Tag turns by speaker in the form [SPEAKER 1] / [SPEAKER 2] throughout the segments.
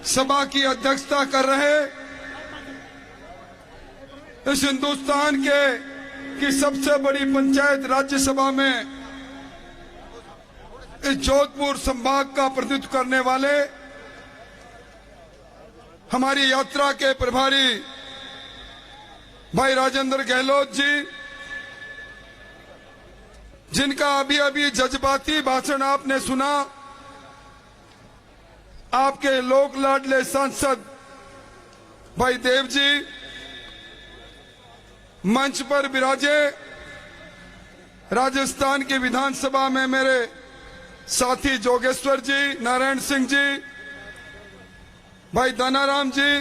[SPEAKER 1] सभा की अध्यक्षता कर रहे इस हिंदुस्तान की सबसे बड़ी पंचायत राज्यसभा में इस जोधपुर संभाग का प्रतिनिधित्व करने वाले हमारी यात्रा के प्रभारी भाई राजेंद्र गहलोत जी, जिनका अभी अभी जज्बाती भाषण आपने सुना, आपके लोक लाडले सांसद भाई देव जी, मंच पर विराजे राजस्थान की विधानसभा में मेरे साथी जोगेश्वर जी, नारायण सिंह जी, भाई दानाराम जी,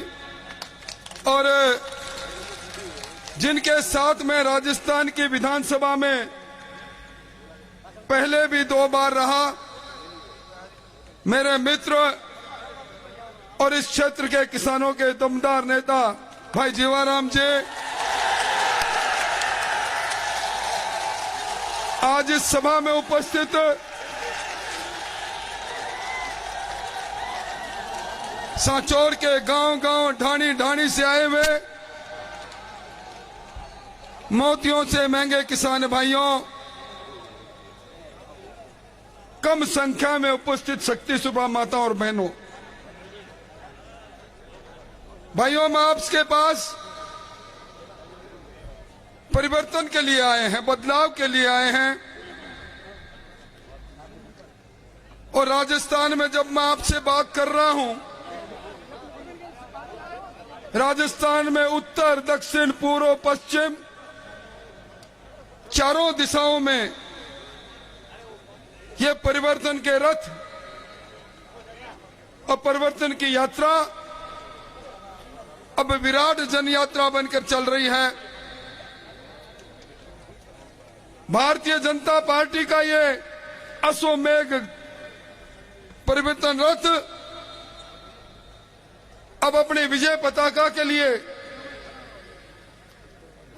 [SPEAKER 1] और जिनके साथ में राजस्थान की विधानसभा में पहले भी 2 बार रहा, मेरे मित्र और इस क्षेत्र के किसानों के दमदार नेता भाई जीवाराम जी, आज इस सभा में उपस्थित सांचौर के गांव-गांव, ढाणी-ढाणी से आए हुए मोतियों से महंगे किसान भाइयों, कम संख्या में उपस्थित शक्ति सुभा माता और बहनों, भाइयों, हम आपके पास परिवर्तन के लिए आए हैं, बदलाव के लिए आए हैं। और राजस्थान में जब मैं आपसे बात कर रहा हूं, राजस्थान में उत्तर, दक्षिण, पूर्व, पश्चिम चारों दिशाओं में ये परिवर्तन के रथ और परिवर्तन की यात्रा अब विराट जन यात्रा बनकर चल रही है। भारतीय जनता पार्टी का ये अश्वमेघ परिवर्तन रथ अब अपनी विजय पताका के लिए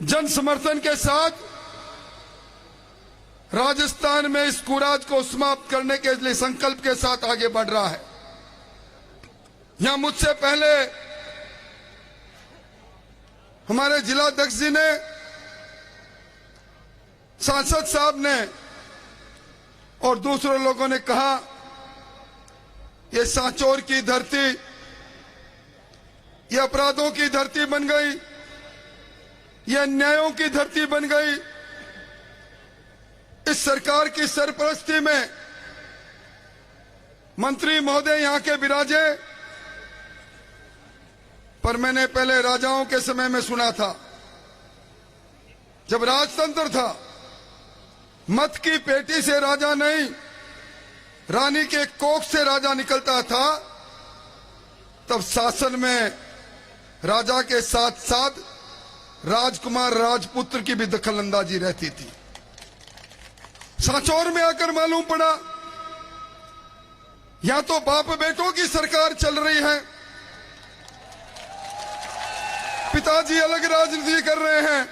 [SPEAKER 1] जन समर्थन के साथ राजस्थान में इस कुराज को समाप्त करने के लिए संकल्प के साथ आगे बढ़ रहा है। यहां मुझसे पहले हमारे जिलाध्यक्ष जी ने, सांसद साहब ने और दूसरे लोगों ने कहा, ये सांचौर की धरती ये अपराधों की धरती बन गई, ये अन्यायों की धरती बन गई। इस सरकार की सरपरस्ती में मंत्री महोदय यहां के विराजे, पर मैंने पहले राजाओं के समय में सुना था, जब राजतंत्र था, मत की पेटी से राजा नहीं, रानी के कोख से राजा निकलता था। तब शासन में राजा के साथ साथ राजकुमार, राजपुत्र की भी दखलंदाजी रहती थी। सांचौर में आकर मालूम पड़ा, या तो बाप बेटों की सरकार चल रही है, पिताजी अलग राजनीति कर रहे हैं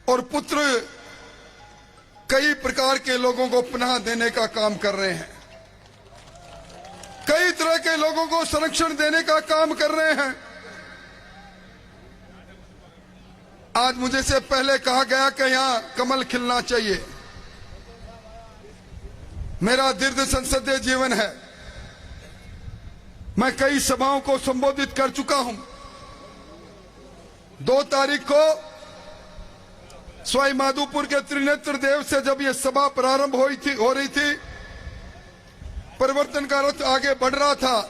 [SPEAKER 1] और पुत्र कई प्रकार के लोगों को पनाह देने का काम कर रहे हैं, कई तरह के लोगों को संरक्षण देने का काम कर रहे हैं। आज मुझे से पहले कहा गया कि यहां कमल खिलना चाहिए। मेरा दीर्घ संसदीय जीवन है, मैं कई सभाओं को संबोधित कर चुका हूं। 2 तारीख को सवाई माधोपुर के त्रिनेत्र देव से जब यह सभा प्रारंभ हो रही थी, परिवर्तन का रथ आगे बढ़ रहा था,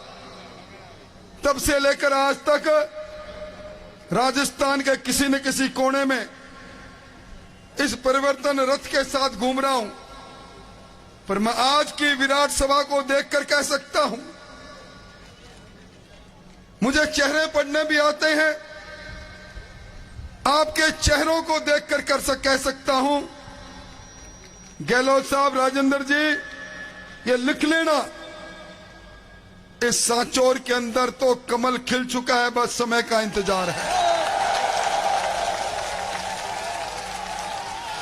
[SPEAKER 1] तब से लेकर आज तक राजस्थान के किसी न किसी कोने में इस परिवर्तन रथ के साथ घूम रहा हूं। पर मैं आज की विराट सभा को देखकर कह सकता हूं, मुझे चेहरे पढ़ने भी आते हैं, आपके चेहरों को देखकर कह सकता हूं, गहलोत साहब, राजेंद्र जी, ये लिख लेना, इस सांचौर के अंदर तो कमल खिल चुका है, बस समय का इंतजार है।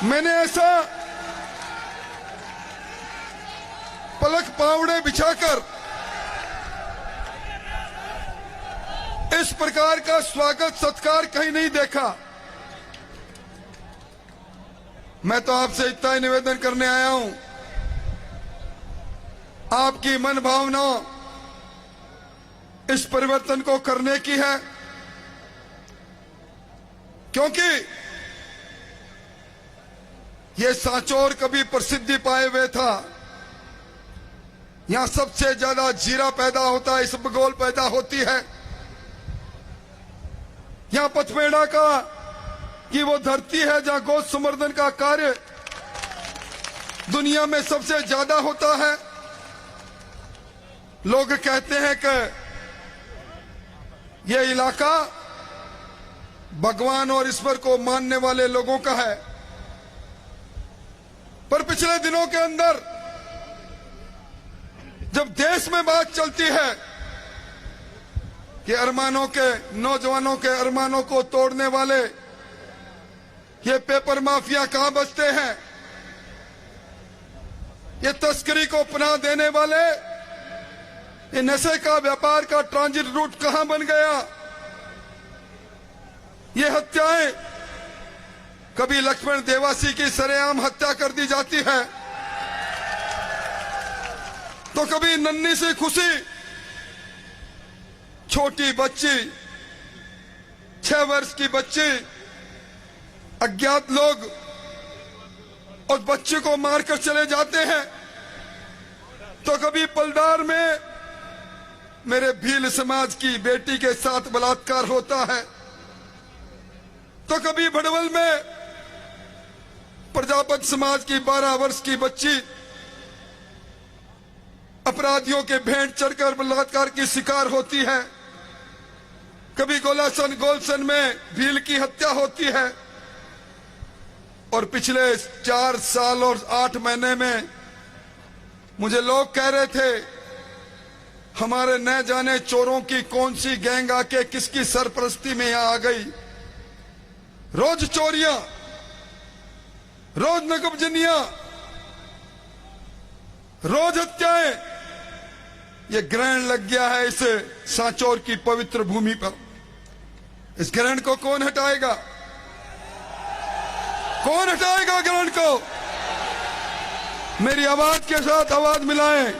[SPEAKER 1] मैंने ऐसा पलक पावड़े बिछाकर इस प्रकार का स्वागत सत्कार कहीं नहीं देखा। मैं तो आपसे इतना ही निवेदन करने आया हूं, आपकी मन भावना इस परिवर्तन को करने की है, क्योंकि ये सांचौर कभी प्रसिद्धि पाए हुए था। यहां सबसे ज्यादा जीरा पैदा होता है, इसबगोल पैदा होती है। यहां पथपेड़ा का कि वो धरती है जहां गौ संवर्धन का कार्य दुनिया में सबसे ज्यादा होता है। लोग कहते हैं कि ये इलाका भगवान और ईश्वर को मानने वाले लोगों का है, पर पिछले दिनों के अंदर जब देश में बात चलती है कि अरमानों के, नौजवानों के अरमानों को तोड़ने वाले ये पेपर माफिया कहां बचते हैं, ये तस्करी को पनाह देने वाले, ये नशे का व्यापार का ट्रांजिट रूट कहां बन गया, ये हत्याएं, कभी लक्ष्मण देवासी की सरेआम हत्या कर दी जाती है, तो कभी नन्ही सी खुशी छोटी बच्ची, 6 वर्ष की बच्ची, अज्ञात लोग उस बच्चे को मारकर चले जाते हैं, तो कभी पलदार में मेरे भील समाज की बेटी के साथ बलात्कार होता है, तो कभी भड़वल में प्रजापति समाज की 12 वर्ष की बच्ची अपराधियों के भेंट चढ़कर बलात्कार की शिकार होती है, कभी गोलसन में भील की हत्या होती है। और पिछले 4 साल और 8 महीने में मुझे लोग कह रहे थे हमारे न जाने चोरों की कौन सी गैंग आके किसकी सरपरस्ती में यहां आ गई। रोज चोरियां, रोज नकबजनियां, रोज हत्याएं, ये ग्रहण लग गया है इस सांचौर की पवित्र भूमि पर। इस ग्रहण को कौन हटाएगा? कौन हटाएगा ग्रहण को? मेरी आवाज के साथ आवाज मिलाएं,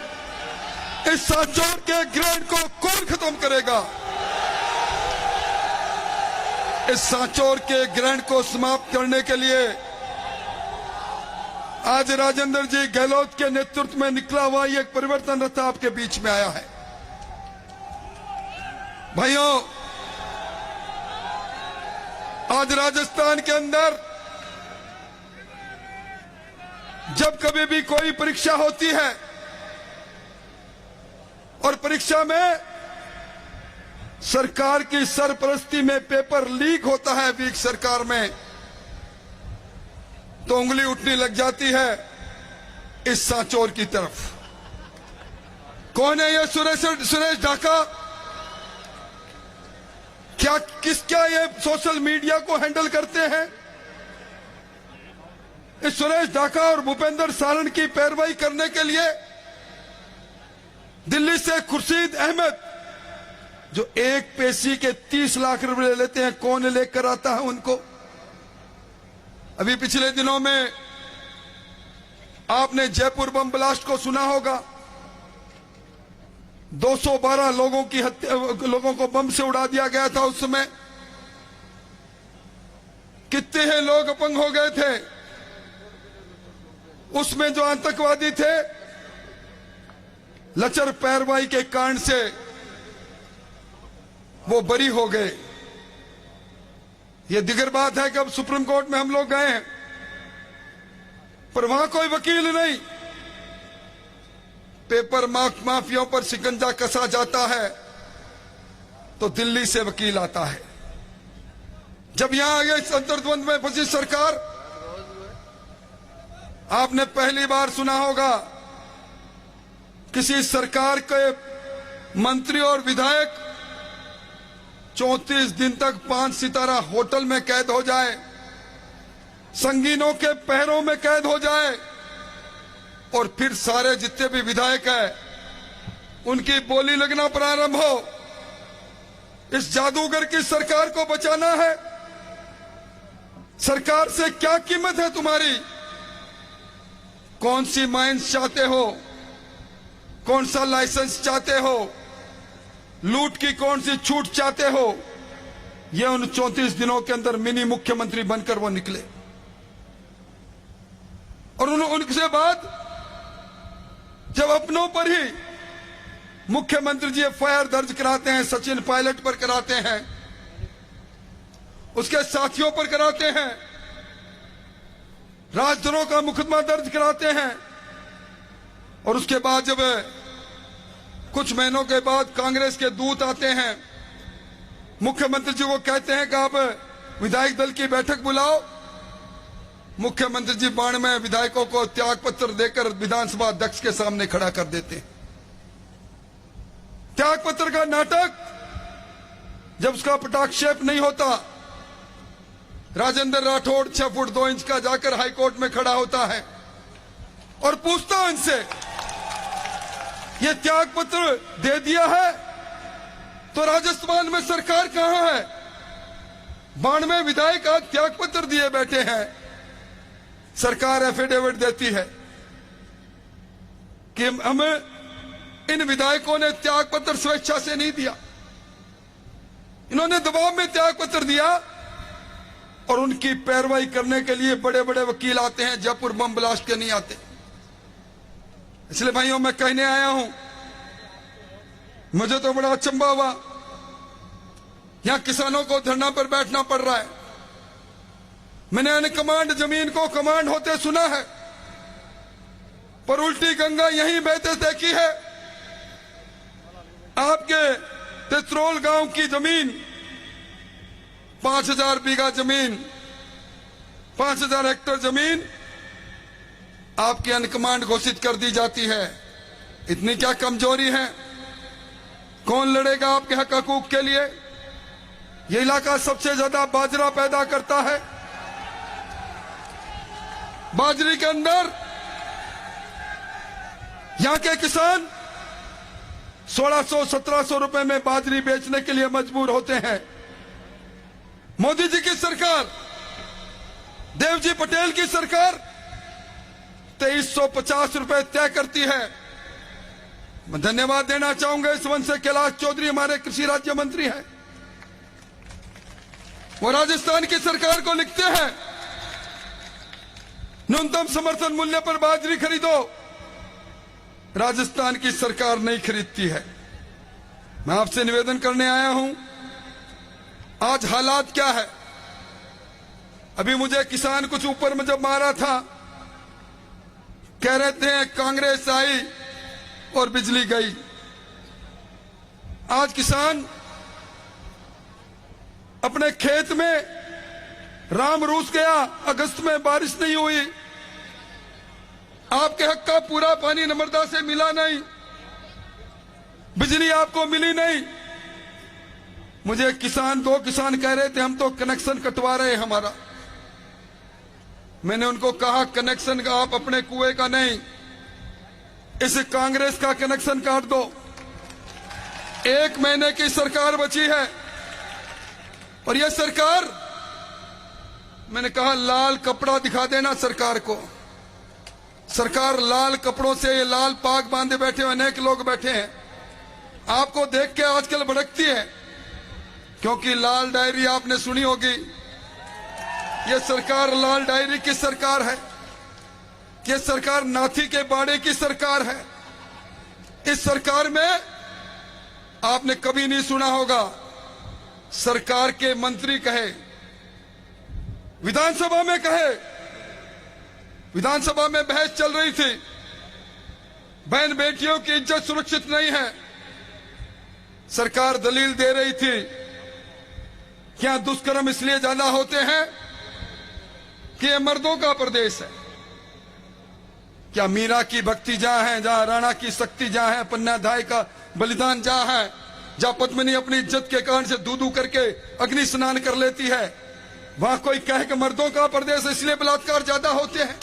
[SPEAKER 1] इस सांचौर के ग्रहण को कौन खत्म करेगा? इस सांचौर के ग्रहण को समाप्त करने के लिए आज राजेंद्र जी गहलोत के नेतृत्व में निकला हुआ ये एक परिवर्तन रथ आपके बीच में आया है। भाइयों, आज राजस्थान के अंदर जब कभी भी कोई परीक्षा होती है और परीक्षा में सरकार की सरपरस्ती में पेपर लीक होता है वीक सरकार में, तो उंगली उठने लग जाती है इस सांचौर की तरफ। कौन है ये सुरेश ढाका? क्या ये सोशल मीडिया को हैंडल करते हैं? इस सुरेश ढाका और भूपेंद्र सारण की पैरवाई करने के लिए दिल्ली से खुर्शीद अहमद जो एक पेशी के 30 लाख रुपए ले लेते हैं, कौन लेकर आता है उनको? अभी पिछले दिनों में आपने जयपुर बम ब्लास्ट को सुना होगा। 212 लोगों को बम से उड़ा दिया गया था। उस समय कितने हैं लोग अपंग हो गए थे। उसमें जो आतंकवादी थे, लचर पैरवाई के कारण से वो बरी हो गए। ये दिगर बात है कि अब सुप्रीम कोर्ट में हम लोग गए हैं, पर वहां कोई वकील नहीं। पेपर माफियाओं पर शिकंजा कसा जाता है तो दिल्ली से वकील आता है। जब यहां आ गए इस अंतर्द्वंद में फंसी सरकार, आपने पहली बार सुना होगा किसी सरकार के मंत्री और विधायक 34 दिन तक 5 सितारा होटल में कैद हो जाए, संगीनों के पैरों में कैद हो जाए, और फिर सारे जितने भी विधायक हैं उनकी बोली लगना प्रारंभ हो। इस जादूगर की सरकार को बचाना है। सरकार से क्या कीमत है तुम्हारी? कौन सी माइंस चाहते हो? कौन सा लाइसेंस चाहते हो? लूट की कौन सी छूट चाहते हो? ये उन 34 दिनों के अंदर मिनी मुख्यमंत्री बनकर वो निकले। और उनसे बाद जब अपनों पर ही मुख्यमंत्री जी एफआईआर दर्ज कराते हैं, सचिन पायलट पर कराते हैं, उसके साथियों पर कराते हैं, राजद्रोह का मुकदमा दर्ज कराते हैं, और उसके बाद जब कुछ महीनों के बाद कांग्रेस के दूत आते हैं, मुख्यमंत्री जी को कहते हैं कि आप विधायक दल की बैठक बुलाओ, मुख्यमंत्री जी बाण में विधायकों को त्याग पत्र देकर विधानसभा अध्यक्ष के सामने खड़ा कर देते हैं। त्याग पत्र का नाटक जब उसका पटाक्षेप नहीं होता, राजेंद्र राठौड़ 6 फुट 2 इंच का जाकर हाईकोर्ट में खड़ा होता है और पूछता हूं इनसे, ये त्याग पत्र दे दिया है तो राजस्थान में सरकार कहां है? 92 विधायक आज त्याग पत्र दिए बैठे हैं। सरकार एफिडेविट देती है कि हमें इन विधायकों ने त्याग पत्र स्वेच्छा से नहीं दिया, इन्होंने दबाव में त्याग पत्र दिया, और उनकी पैरवाई करने के लिए बड़े बड़े वकील आते हैं, जयपुर बम ब्लास्ट के नहीं आते। इसलिए भाइयों मैं कहने आया हूं, मुझे तो बड़ा अचंभा हुआ, यहां किसानों को धरना पर बैठना पड़ रहा है। मैंने अनकमांड जमीन को कमांड होते सुना है, पर उल्टी गंगा यहीं बहते देखी है। आपके तित्रोल गांव की जमीन 5000 बीघा जमीन, 5000 हेक्टेयर जमीन आपकी अनकमांड घोषित कर दी जाती है। इतनी क्या कमजोरी है? कौन लड़ेगा आपके हक हकूक के लिए? ये इलाका सबसे ज्यादा बाजरा पैदा करता है। बाजरी के अंदर यहां के किसान 1600-1700 रुपए में बाजरी बेचने के लिए मजबूर होते हैं। मोदी जी की सरकार, देवजी पटेल की सरकार 2350 रुपए तय करती है। मैं धन्यवाद देना चाहूंगा इस वंश से कैलाश चौधरी हमारे कृषि राज्य मंत्री हैं, वो राजस्थान की सरकार को लिखते हैं न्यूनतम समर्थन मूल्य पर बाजरी खरीदो। राजस्थान की सरकार नहीं खरीदती है। मैं आपसे निवेदन करने आया हूं, आज हालात क्या है? अभी मुझे किसान कुछ ऊपर में जब मारा था, कह रहे थे कांग्रेस आई और बिजली गई। आज किसान अपने खेत में राम रूस गया, अगस्त में बारिश नहीं हुई, आपके हक का पूरा पानी नर्मदा से मिला नहीं, बिजली आपको मिली नहीं। मुझे दो किसान कह रहे थे हम तो कनेक्शन कटवा रहे हैं हमारा। मैंने उनको कहा कनेक्शन का आप अपने कुएं का नहीं, इस कांग्रेस का कनेक्शन काट दो। 1 महीने की सरकार बची है और यह सरकार, मैंने कहा लाल कपड़ा दिखा देना सरकार को। सरकार लाल कपड़ों से, ये लाल पाग बांधे बैठे हुए अनेक लोग बैठे हैं, आपको देख के आजकल भड़कती है, क्योंकि लाल डायरी आपने सुनी होगी। ये सरकार लाल डायरी की सरकार है, ये सरकार नाथी के बाड़े की सरकार है। इस सरकार में आपने कभी नहीं सुना होगा सरकार के मंत्री कहे, विधानसभा में कहे, विधानसभा में बहस चल रही थी, बहन बेटियों की इज्जत सुरक्षित नहीं है, सरकार दलील दे रही थी क्या दुष्कर्म इसलिए ज्यादा होते हैं कि ये मर्दों का प्रदेश है। क्या मीरा की भक्ति जहां है, जहां राणा की शक्ति जहां है, पन्नाधाय का बलिदान जहां है, जहां पद्मिनी अपनी इज्जत के कारण से दूधू करके अग्नि स्नान कर लेती है, वहां कोई कहे कि मर्दों का प्रदेश इसलिए बलात्कार ज्यादा होते हैं?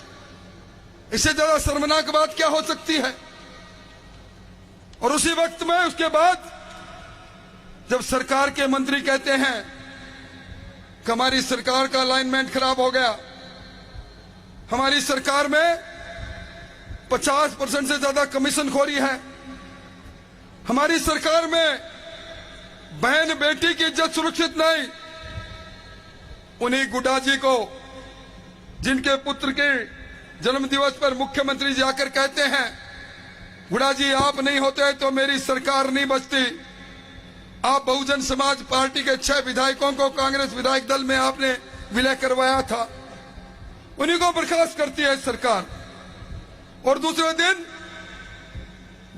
[SPEAKER 1] इससे ज्यादा शर्मनाक बात क्या हो सकती है? और उसी वक्त में उसके बाद जब सरकार के मंत्री कहते हैं कि हमारी सरकार का अलाइनमेंट खराब हो गया, हमारी सरकार में 50% से ज्यादा कमीशन खोरी है, हमारी सरकार में बहन बेटी की इज्जत सुरक्षित नहीं, उन्हीं गुड्डा जी को जिनके पुत्र के जन्मदिवस पर मुख्यमंत्री जाकर कहते हैं, गुड्डा जी आप नहीं होते तो मेरी सरकार नहीं बचती, आप बहुजन समाज पार्टी के 6 विधायकों को कांग्रेस विधायक दल में आपने विलय करवाया था, उन्हीं को बर्खास्त करती है सरकार। और दूसरे दिन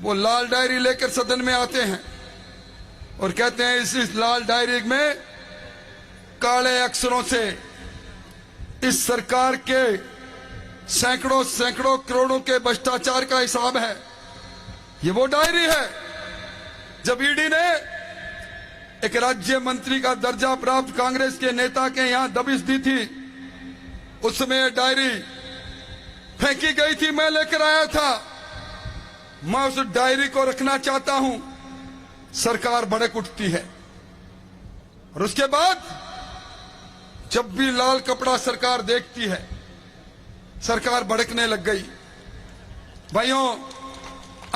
[SPEAKER 1] वो लाल डायरी लेकर सदन में आते हैं और कहते हैं इस लाल डायरी में काले अक्षरों से इस सरकार के सैकड़ों सैकड़ों करोड़ों के भ्रष्टाचार का हिसाब है। ये वो डायरी है जब ईडी ने एक राज्य मंत्री का दर्जा प्राप्त कांग्रेस के नेता के यहां दबिश दी थी, उस समय डायरी फेंकी गई थी, मैं लेकर आया था। मैं उस डायरी को रखना चाहता हूं, सरकार भड़क उठती है। और उसके बाद जब भी लाल कपड़ा सरकार देखती है, सरकार भड़कने लग गई। भाइयों,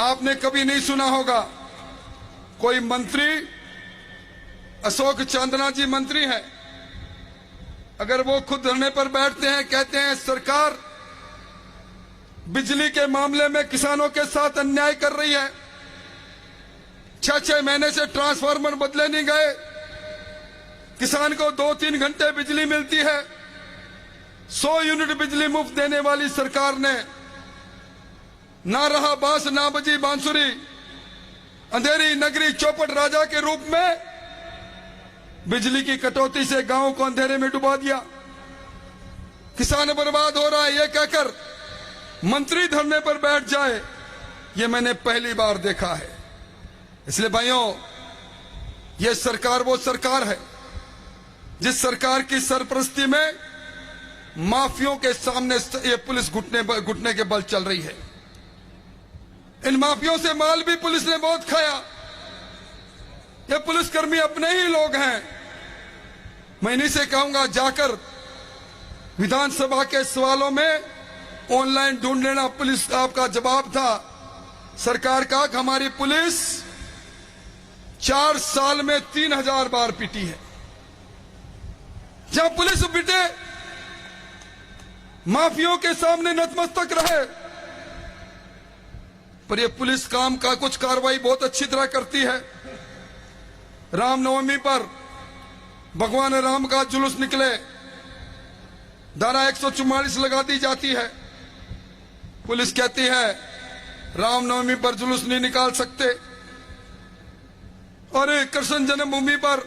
[SPEAKER 1] आपने कभी नहीं सुना होगा कोई मंत्री, अशोक चांदना जी मंत्री हैं, अगर वो खुद धरने पर बैठते हैं, कहते हैं सरकार बिजली के मामले में किसानों के साथ अन्याय कर रही है, 6-6 महीने से ट्रांसफार्मर बदले नहीं गए, किसान को 2-3 घंटे बिजली मिलती है, 100 यूनिट बिजली मुफ्त देने वाली सरकार ने ना रहा बांस ना बजी बांसुरी, अंधेरी नगरी चौपट राजा के रूप में बिजली की कटौती से गांव को अंधेरे में डुबा दिया। किसान बर्बाद हो रहा है, ये कहकर मंत्री धरने पर बैठ जाए, ये मैंने पहली बार देखा है। इसलिए भाइयों, ये सरकार वो सरकार है जिस सरकार की सरपरस्ती में माफियों के सामने ये पुलिस घुटने के बल चल रही है। इन माफियों से माल भी पुलिस ने बहुत खाया। ये पुलिसकर्मी अपने ही लोग हैं। मैं इन्हीं से कहूंगा, जाकर विधानसभा के सवालों में ऑनलाइन ढूंढ लेना। पुलिस का आपका जवाब था सरकार का कि हमारी पुलिस 4 साल में 3000 बार पिटी है। जहां पुलिस पिटे, माफियों के सामने नतमस्तक रहे, पर यह पुलिस काम का कुछ कार्रवाई बहुत अच्छी तरह करती है। रामनवमी पर भगवान राम का जुलूस निकले, धारा 144 लगा दी जाती है। पुलिस कहती है रामनवमी पर जुलूस नहीं निकाल सकते। और कृष्ण जन्मभूमि पर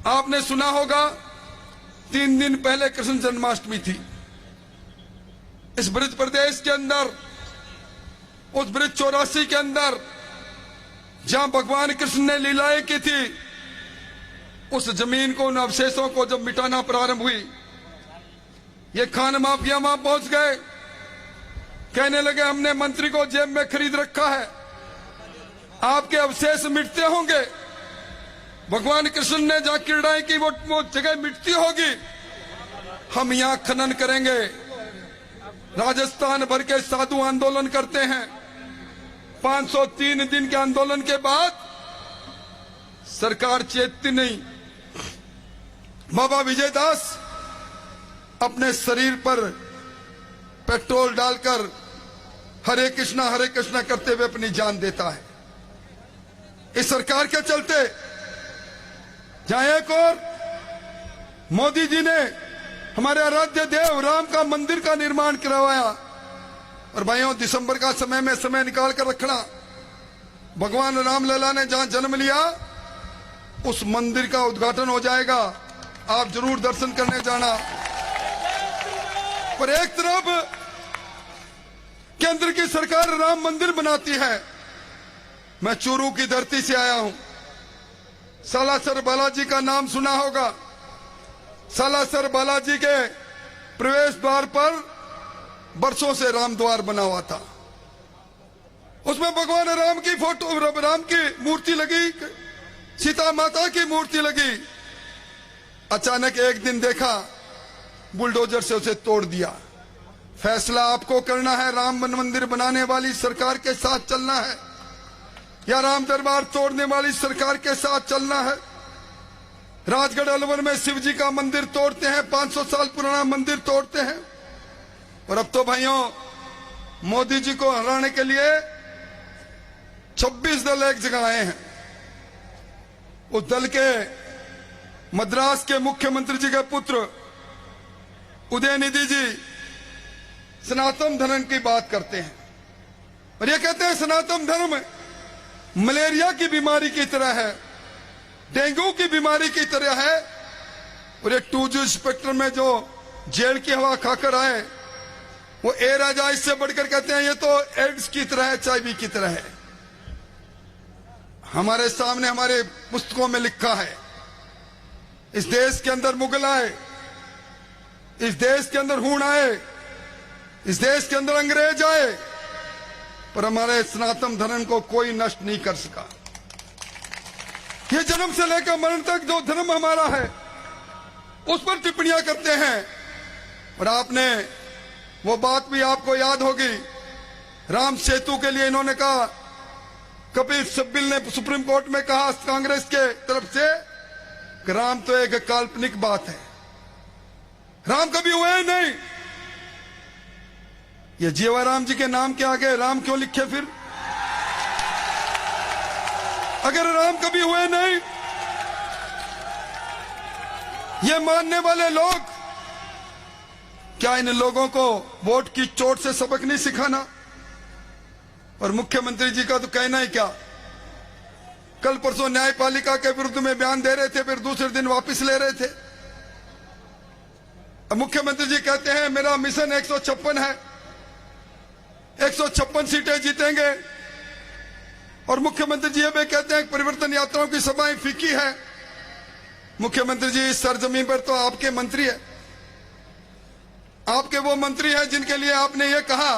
[SPEAKER 1] आपने सुना होगा 3 दिन पहले कृष्ण जन्माष्टमी थी। इस ब्रज प्रदेश के अंदर, उस ब्रज 84 के अंदर जहां भगवान कृष्ण ने लीलाएं की थी, उस जमीन को, उन अवशेषों को जब मिटाना प्रारंभ हुई, ये खान माफिया वहां पहुंच गए। कहने लगे हमने मंत्री को जेब में खरीद रखा है, आपके अवशेष मिटते होंगे, भगवान कृष्ण ने जहां क्रीड़ाएं की वो जगह मिटती होगी, हम यहां खनन करेंगे। राजस्थान भर के साधु आंदोलन करते हैं। 503 दिन के आंदोलन के बाद सरकार चेतती नहीं। बाबा विजयदास अपने शरीर पर पेट्रोल डालकर हरे कृष्णा करते हुए अपनी जान देता है। इस सरकार के चलते जहां एक और मोदी जी ने हमारे आराध्य देव राम का मंदिर का निर्माण करवाया, और भाइयों दिसंबर का समय निकाल कर रखना, भगवान रामलला ने जहां जन्म लिया उस मंदिर का उद्घाटन हो जाएगा, आप जरूर दर्शन करने जाना। पर एक तरफ केंद्र की सरकार राम मंदिर बनाती है। मैं चूरू की धरती से आया हूं, सालासर बालाजी का नाम सुना होगा। सालासर बालाजी के प्रवेश द्वार पर बरसों से राम द्वार बना हुआ था। उसमें भगवान राम की फोटो, राम की मूर्ति लगी, सीता माता की मूर्ति लगी, अचानक एक दिन देखा बुलडोजर से उसे तोड़ दिया। फैसला आपको करना है, राम मंदिर बनाने वाली सरकार के साथ चलना है या राम दरबार तोड़ने वाली सरकार के साथ चलना है। राजगढ़ अलवर में शिव जी का मंदिर तोड़ते हैं, 500 साल पुराना मंदिर तोड़ते हैं। और अब तो भाइयों, मोदी जी को हराने के लिए 26 दल एक जगह आए हैं। उस दल के मद्रास के मुख्यमंत्री जी के पुत्र उदयनिधि जी सनातन धर्म की बात करते हैं और ये कहते हैं सनातन धर्म मलेरिया की बीमारी की तरह है, डेंगू की बीमारी की तरह है। और ये 2G स्पेक्ट्रम में जो जेल की हवा खाकर आए वो ए राजा, इससे बढ़कर कहते हैं ये तो एड्स की तरह है, HIV की तरह है। हमारे सामने हमारे पुस्तकों में लिखा है, इस देश के अंदर मुगल आए, इस देश के अंदर हूण आए, इस देश के अंदर अंग्रेज आए, पर हमारे सनातन धर्म को कोई नष्ट नहीं कर सका। ये जन्म से लेकर मरण तक जो धर्म हमारा है उस पर टिप्पणियां करते हैं। और आपने वो बात भी आपको याद होगी, राम सेतु के लिए इन्होंने कहा, कपिल सिब्बल ने सुप्रीम कोर्ट में कहा कांग्रेस के तरफ से कि राम तो एक काल्पनिक बात है, राम कभी हुए ही नहीं। ये जीवाराम जी के नाम के आगे राम क्यों लिखे फिर? अगर राम कभी हुए नहीं, ये मानने वाले लोग, क्या इन लोगों को वोट की चोट से सबक नहीं सिखाना? और मुख्यमंत्री जी का तो कहना ही क्या, कल परसों न्यायपालिका के विरुद्ध में बयान दे रहे थे, फिर दूसरे दिन वापस ले रहे थे। अब मुख्यमंत्री जी कहते हैं मेरा मिशन 156 है, 156 सीटें जीतेंगे। और मुख्यमंत्री जी ये भी कहते हैं परिवर्तन यात्राओं की सभाएं फीकी है। मुख्यमंत्री जी इस सरजमीन पर तो आपके मंत्री है, आपके वो मंत्री हैं जिनके लिए आपने ये कहा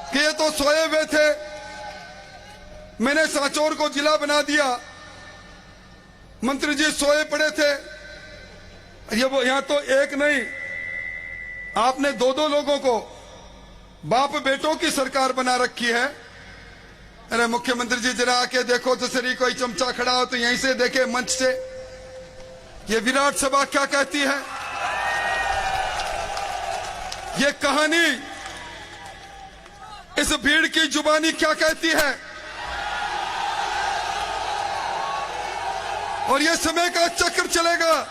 [SPEAKER 1] कि ये तो सोए हुए थे, मैंने सांचौर को जिला बना दिया, मंत्री जी सोए पड़े थे। ये वो यहां तो एक नहीं, आपने 2-2 लोगों को बाप बेटों की सरकार बना रखी है। अरे मुख्यमंत्री जी जरा आके देखो, जैसे कोई चमचा खड़ा हो तो यहीं से देखे मंच से, ये विराट सभा क्या कहती है, ये कहानी इस भीड़ की जुबानी क्या कहती है। और ये समय का चक्र चलेगा।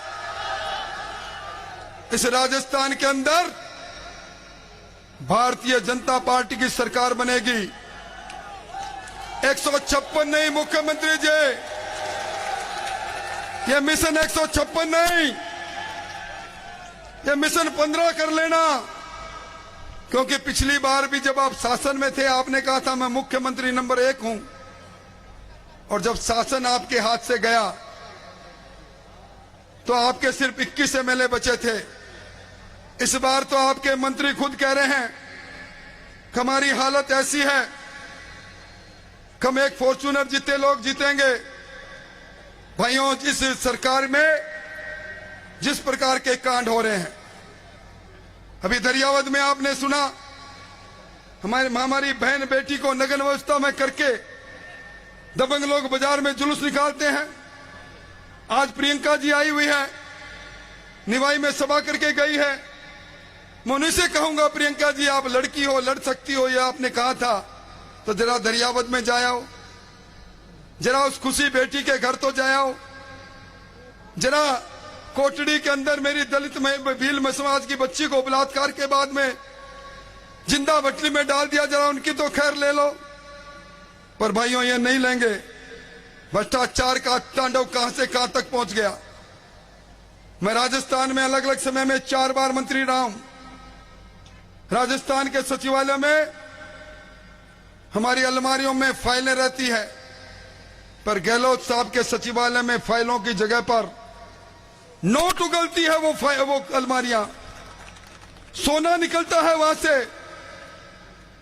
[SPEAKER 1] इस राजस्थान के अंदर भारतीय जनता पार्टी की सरकार बनेगी। 156 नहीं मुख्यमंत्री जी, ये मिशन 156 नहीं, ये मिशन 15 कर लेना। क्योंकि पिछली बार भी जब आप शासन में थे आपने कहा था मैं मुख्यमंत्री नंबर 1 हूं, और जब शासन आपके हाथ से गया तो आपके सिर्फ 21 MLA बचे थे। इस बार तो आपके मंत्री खुद कह रहे हैं कि हमारी हालत ऐसी है कि हम एक फॉर्च्यूनर जितने लोग जीतेंगे। भाइयों, इस सरकार में जिस प्रकार के कांड हो रहे हैं, अभी दरियावद में आपने सुना हमारी बहन बेटी को नग्न अवस्था में करके दबंग लोग बाजार में जुलूस निकालते हैं। आज प्रियंका जी आई हुई है, निवाई में सभा करके गई है। मैं उन्हीं से कहूंगा प्रियंका जी आप लड़की हो, लड़ सकती हो, ये आपने कहा था तो जरा दरियावद में जाओ, जरा उस खुशी बेटी के घर तो जाओ, जरा कोटड़ी के अंदर मेरी दलित में भील समाज की बच्ची को बलात्कार के बाद में जिंदा भट्टी में डाल दिया, जरा उनकी तो खैर ले लो। पर भाइयों ये नहीं लेंगे। भ्रष्टाचार का तांडव कहां से कहां तक पहुंच गया। मैं राजस्थान में अलग अलग समय में 4 बार मंत्री रहा हूं। राजस्थान के सचिवालय में हमारी अलमारियों में फाइलें रहती है, पर गहलोत साहब के सचिवालय में फाइलों की जगह पर नोट उगलती है। वो अलमारियां, सोना निकलता है वहां से।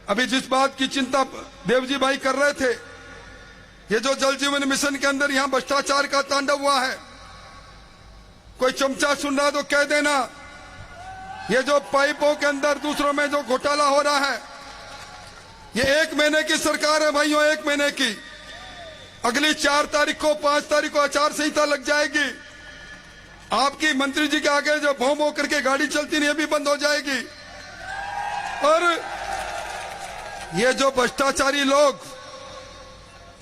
[SPEAKER 1] अभी जिस बात की चिंता देवजी भाई कर रहे थे ये जो जल जीवन मिशन के अंदर यहां भ्रष्टाचार का तांडव हुआ है, कोई चमचा सुन रहा तो कह देना, ये जो पाइपों के अंदर दूसरों में जो घोटाला हो रहा है, ये 1 महीने की सरकार है भाइयों, 1 महीने की। अगली 4 तारीख को 5 तारीख को आचार संहिता लग जाएगी। आपकी मंत्री जी के आगे जो भों भों करके गाड़ी चलती नहीं, ये भी बंद हो जाएगी। और ये जो भ्रष्टाचारी लोग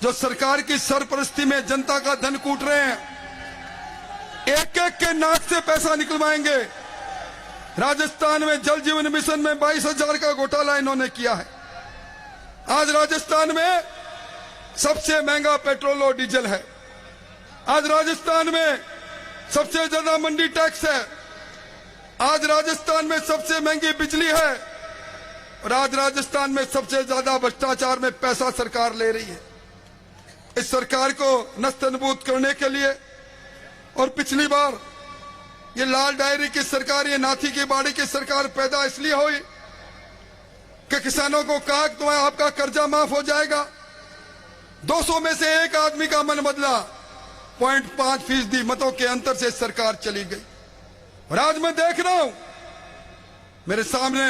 [SPEAKER 1] जो सरकार की सरपरस्ती में जनता का धन कूट रहे हैं, एक एक के नाक से पैसा निकलवाएंगे। राजस्थान में जल जीवन मिशन में 22,000 का घोटाला इन्होंने किया है। आज राजस्थान में सबसे महंगा पेट्रोल और डीजल है। आज राजस्थान में सबसे ज्यादा मंडी टैक्स है। आज राजस्थान में सबसे महंगी बिजली है। और आज राजस्थान में सबसे ज्यादा भ्रष्टाचार में पैसा सरकार ले रही है। इस सरकार को नस्तनबूत करने के लिए, और पिछली बार ये लाल डायरी की सरकार, ये नाथी की बाड़ी की सरकार पैदा इसलिए हुई कि किसानों को कहा कि तुम्हें आपका कर्जा माफ हो जाएगा। 200 में से एक आदमी का मन बदला, 0.5% मतों के अंतर से सरकार चली गई। और आज मैं देख रहा हूं मेरे सामने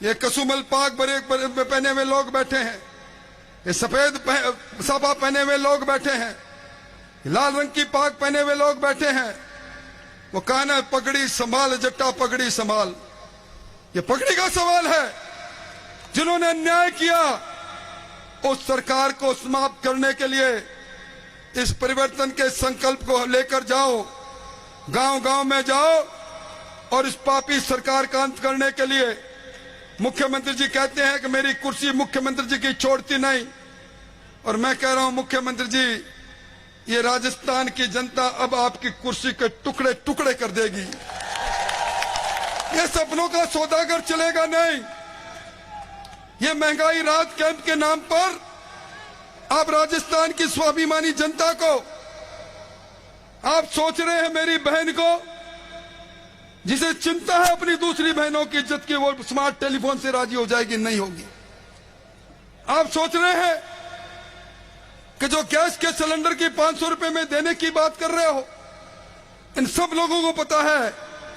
[SPEAKER 1] ये कसुमल पाक पहने हुए लोग बैठे हैं, ये सफेद साफा पहने हुए लोग बैठे हैं, लाल रंग की पाक पहने हुए लोग बैठे हैं। वो कहना है पगड़ी संभाल जट्टा पगड़ी संभाल। ये पगड़ी का सवाल है। जिन्होंने अन्याय किया उस सरकार को समाप्त करने के लिए इस परिवर्तन के संकल्प को लेकर जाओ, गांव गांव में जाओ और इस पापी सरकार का अंत करने के लिए। मुख्यमंत्री जी कहते हैं कि मेरी कुर्सी मुख्यमंत्री जी की छोड़ती नहीं, और मैं कह रहा हूं मुख्यमंत्री जी, ये राजस्थान की जनता अब आपकी कुर्सी के टुकड़े टुकड़े कर देगी। ये सपनों का सौदागर चलेगा नहीं। ये महंगाई राहत कैंप के नाम पर आप राजस्थान की स्वाभिमानी जनता को आप सोच रहे हैं, मेरी बहन को जिसे चिंता है अपनी दूसरी बहनों की इज्जत की, वो स्मार्ट टेलीफोन से राजी हो जाएगी? नहीं होगी। आप सोच रहे हैं कि जो गैस के सिलेंडर की 500 रुपए में देने की बात कर रहे हो, इन सब लोगों को पता है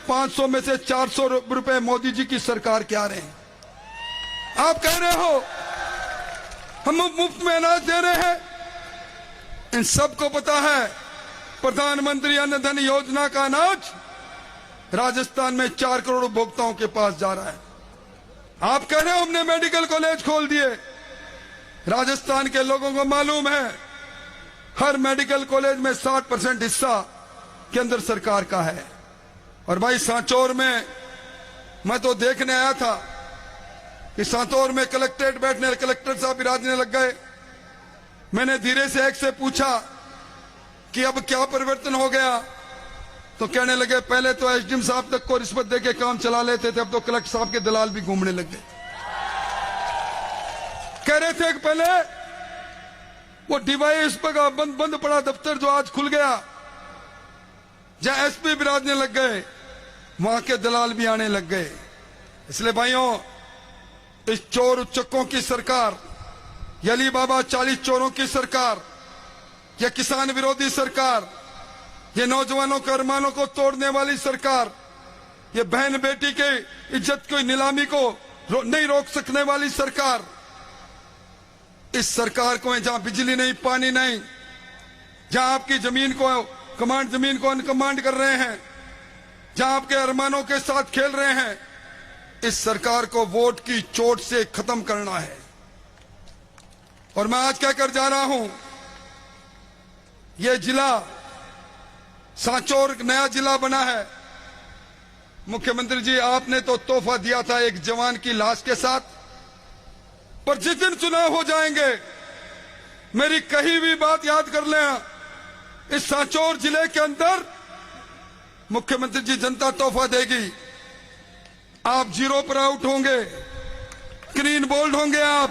[SPEAKER 1] 500 में से 400 रुपए मोदी जी की सरकार के आ रहे हैं। आप कह रहे हो हम मुफ्त में अनाज दे रहे हैं। इन सबको पता है प्रधानमंत्री अन्न धन योजना का अनाज राजस्थान में 4 करोड़ उपभोक्ताओं के पास जा रहा है। आप कह रहे हो हमने मेडिकल कॉलेज खोल दिए। राजस्थान के लोगों को मालूम है हर मेडिकल कॉलेज में 60% हिस्सा केंद्र सरकार का है। और भाई सांचौर में मैं तो देखने आया था कि सांचौर में कलेक्ट्रेट बैठने कलेक्टर साहब विराजने लग गए। मैंने धीरे से एक से पूछा कि अब क्या परिवर्तन हो गया, तो कहने लगे पहले तो एसडीएम साहब तक को रिश्वत देके काम चला लेते थे, अब तो कलेक्टर साहब के दलाल भी घूमने लग गए। कह रहे थे कि पहले वो डिवाइस पर बंद पड़ा दफ्तर जो आज खुल गया, जहां एसपी विराजने लग गए, वहां के दलाल भी आने लग गए। इसलिए भाइयों, इस चोर उच्चकों की सरकार, ये अली बाबा 40 चोरों की सरकार, ये किसान विरोधी सरकार, ये नौजवानों के अरमानों को तोड़ने वाली सरकार, ये बहन बेटी के इज्जत की नीलामी को नहीं रोक सकने वाली सरकार, इस सरकार को जहां बिजली नहीं, पानी नहीं, जहां आपकी जमीन को जमीन को अनकमांड कर रहे हैं, जहां आपके अरमानों के साथ खेल रहे हैं, इस सरकार को वोट की चोट से खत्म करना है। और मैं आज कहकर जा रहा हूं, यह जिला सांचौर नया जिला बना है। मुख्यमंत्री जी, आपने तो तोहफा दिया था एक जवान की लाश के साथ, पर जिस दिन चुनाव हो जाएंगे, मेरी कही हुई बात याद कर लें, इस सांचौर जिले के अंदर मुख्यमंत्री जी जनता तोहफा देगी। आप 0 पर आउट होंगे, क्लीन बोल्ड होंगे, आप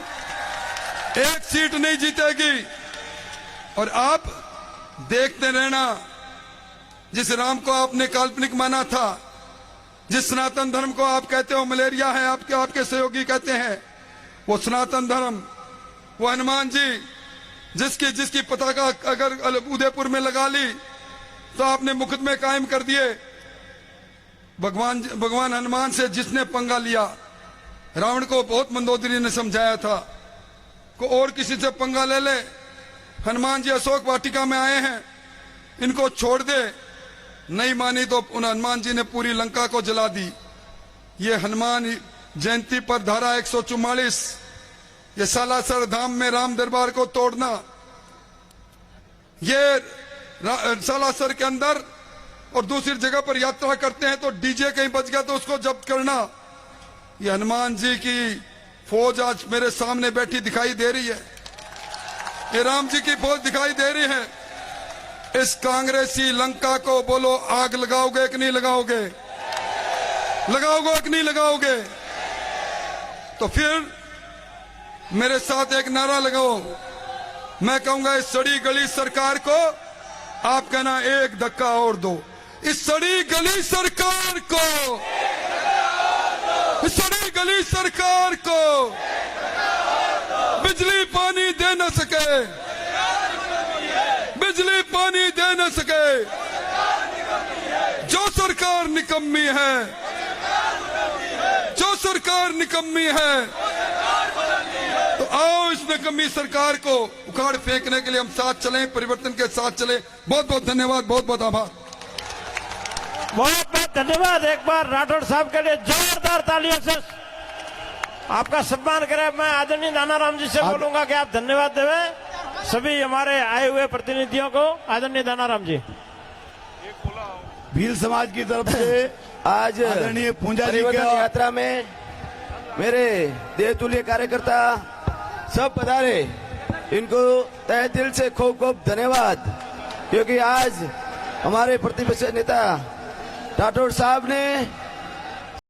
[SPEAKER 1] एक सीट नहीं जीतेगी। और आप देखते रहना, जिस राम को आपने काल्पनिक माना था, जिस सनातन धर्म को आप कहते हो मलेरिया है, आपके सहयोगी कहते हैं वो सनातन धर्म, वो हनुमान जी, जिसकी जिसकी पताका अगर उदयपुर में लगा ली तो आपने मुकदमे कायम कर दिए। भगवान हनुमान से जिसने पंगा लिया, रावण को बहुत मंदोदरी ने समझाया था को और किसी से पंगा ले ले, हनुमान जी अशोक वाटिका में आए हैं, इनको छोड़ दे। नहीं मानी तो उन हनुमान जी ने पूरी लंका को जला दी। ये हनुमान जयंती पर धारा 144, ये सालासर धाम में राम दरबार को तोड़ना, ये सालासर के अंदर और दूसरी जगह पर यात्रा करते हैं तो डीजे कहीं बच गया तो उसको जब्त करना। ये हनुमान जी की फौज आज मेरे सामने बैठी दिखाई दे रही है, ये राम जी की फौज दिखाई दे रही है। इस कांग्रेसी लंका को बोलो आग लगाओगे कि नहीं लगाओगे? लगाओगे कि नहीं लगाओगे? तो फिर मेरे साथ एक नारा लगाओ। मैं कहूंगा इस सड़ी गली सरकार को आप कहना एक धक्का और दो। इस सड़ी गली सरकार को, इस सड़ी गली सरकार को बिजली पानी दे न सके, बिजली पानी दे न सके, जो सरकार निकम्मी है, जो सरकार निकम्मी है, तो आओ इस निकम्मी सरकार को उखाड़ फेंकने के लिए हम साथ चलें, परिवर्तन के साथ चलें। बहुत बहुत धन्यवाद, बहुत बहुत आभार।
[SPEAKER 2] बहुत बहुत धन्यवाद। एक बार राठौड़ साहब के लिए जोरदार तालियों से आपका सम्मान करें। मैं आदरणीय दानाराम जी से बोलूंगा कि आप धन्यवाद देवें सभी हमारे आए हुए प्रतिनिधियों को। आदरणीय दानाराम जी।
[SPEAKER 3] भील समाज की तरफ से आज आदरणीय पूंजा जी की यात्रा में मेरे देवतुल्य कार्यकर्ता सब पधारे, इनको तहे दिल से खूब खूब धन्यवाद, क्योंकि आज हमारे प्रतिपक्ष नेता राठौड़ साहब ने